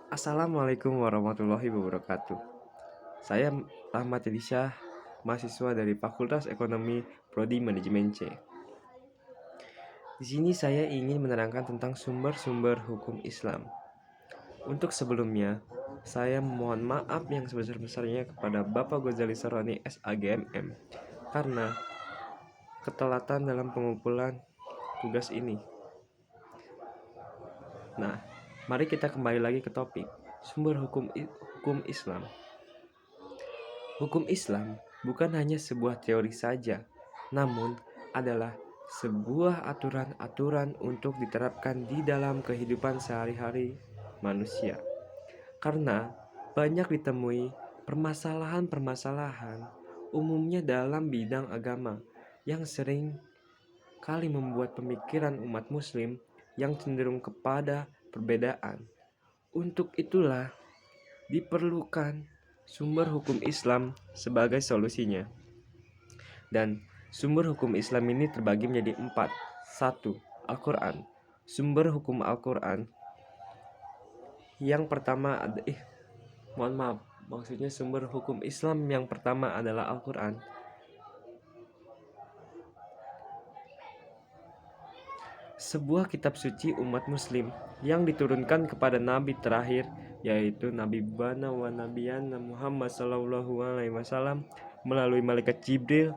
Assalamualaikum warahmatullahi wabarakatuh. Saya Rahmat Elisha, mahasiswa dari Fakultas Ekonomi Prodi Manajemen C. Di sini saya ingin menerangkan tentang sumber-sumber hukum Islam. Untuk sebelumnya, saya mohon maaf yang sebesar-besarnya kepada Bapak Ghazali Saroni SAGMM karena ketelatan dalam pengumpulan tugas ini. Nah, mari kita kembali lagi ke topik sumber hukum Islam. Hukum Islam bukan hanya sebuah teori saja, namun adalah sebuah aturan-aturan untuk diterapkan di dalam kehidupan sehari-hari manusia. Karena banyak ditemui permasalahan-permasalahan umumnya dalam bidang agama yang sering kali membuat pemikiran umat muslim yang cenderung kepada perbedaan. Untuk itulah diperlukan sumber hukum Islam sebagai solusinya. Dan sumber hukum Islam ini terbagi menjadi 4. 1. Al-Quran. Sumber hukum Al-Quran yang pertama maksudnya sumber hukum Islam yang pertama adalah Al-Quran. Sebuah kitab suci umat muslim yang diturunkan kepada nabi terakhir, yaitu Nabi Bana wa Nabiyana Muhammad SAW melalui malaikat Jibril.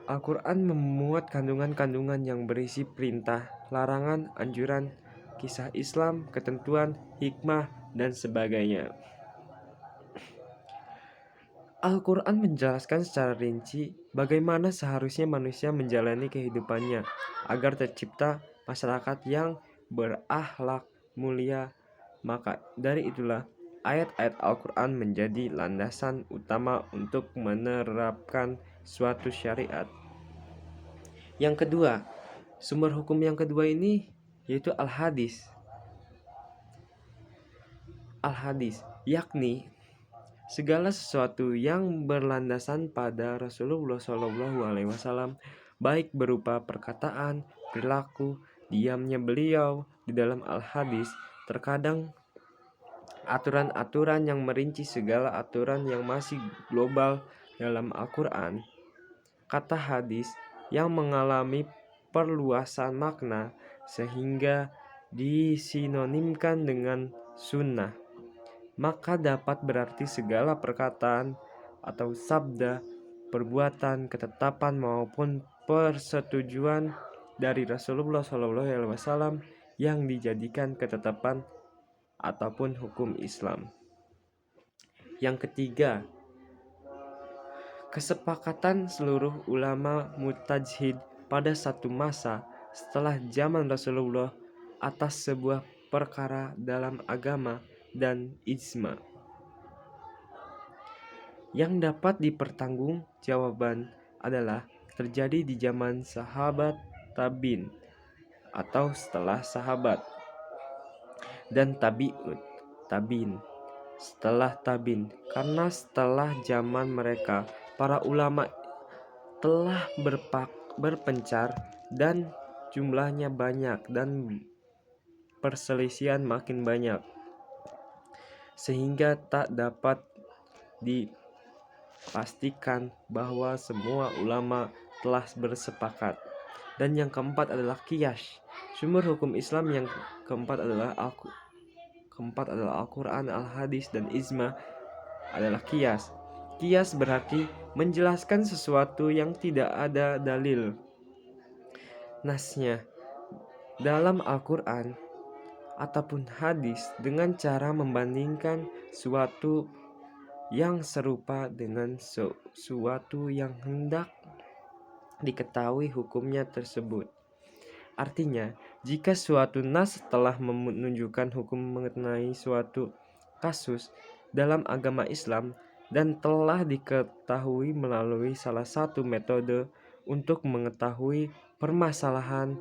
Al-Quran memuat kandungan-kandungan yang berisi perintah, larangan, anjuran, kisah Islam, ketentuan, hikmah, dan sebagainya. Al-Quran menjelaskan secara rinci bagaimana seharusnya manusia menjalani kehidupannya agar tercipta masyarakat yang berakhlak mulia. Maka dari itulah ayat-ayat Al-Quran menjadi landasan utama untuk menerapkan suatu syariat. Yang kedua, sumber hukum yang kedua ini yaitu Al-Hadis. Al-Hadis yakni segala sesuatu yang berlandasan pada Rasulullah SAW, baik berupa perkataan, perilaku, diamnya beliau di dalam Al-Hadis, terkadang aturan-aturan yang merinci segala aturan yang masih global dalam Al-Quran. Kata hadis yang mengalami perluasan makna sehingga disinonimkan dengan sunnah, maka dapat berarti segala perkataan atau sabda, perbuatan, ketetapan maupun persetujuan dari Rasulullah SAW yang dijadikan ketetapan ataupun hukum Islam. Yang ketiga, kesepakatan seluruh ulama mujtahid pada satu masa setelah zaman Rasulullah atas sebuah perkara dalam agama dan ijma yang dapat dipertanggungjawabkan adalah terjadi di zaman sahabat tabi'in atau setelah sahabat, dan tabi'ut tabi'in setelah tabi'in, karena setelah zaman mereka para ulama telah berpencar dan jumlahnya banyak dan perselisihan makin banyak sehingga tak dapat dipastikan bahwa semua ulama telah bersepakat. Dan yang keempat adalah qiyas. Sumber hukum Islam yang keempat adalah Al-Quran, Al-Hadis, dan ijma adalah qiyas. Qiyas berarti menjelaskan sesuatu yang tidak ada dalil nasnya dalam Al-Quran ataupun hadis dengan cara membandingkan suatu yang serupa dengan sesuatu yang hendak diketahui hukumnya tersebut. Artinya, jika suatu nas telah menunjukkan hukum mengenai suatu kasus dalam agama Islam dan telah diketahui melalui salah satu metode untuk mengetahui permasalahan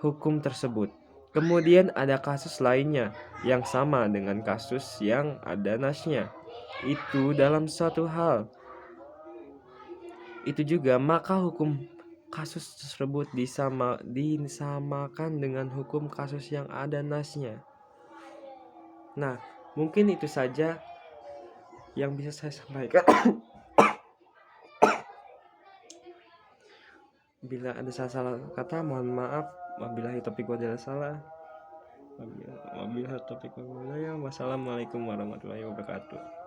hukum tersebut, kemudian ada kasus lainnya yang sama dengan kasus yang ada nasnya itu dalam suatu hal itu juga, maka hukum kasus tersebut disamakan dengan hukum kasus yang ada nasnya. Nah, mungkin itu saja yang bisa saya sampaikan. Bila ada salah kata, mohon maaf. Wabillahi taufiq wal salah. Wabillahi taufiq wal hidayah. Wassalamualaikum warahmatullahi wabarakatuh.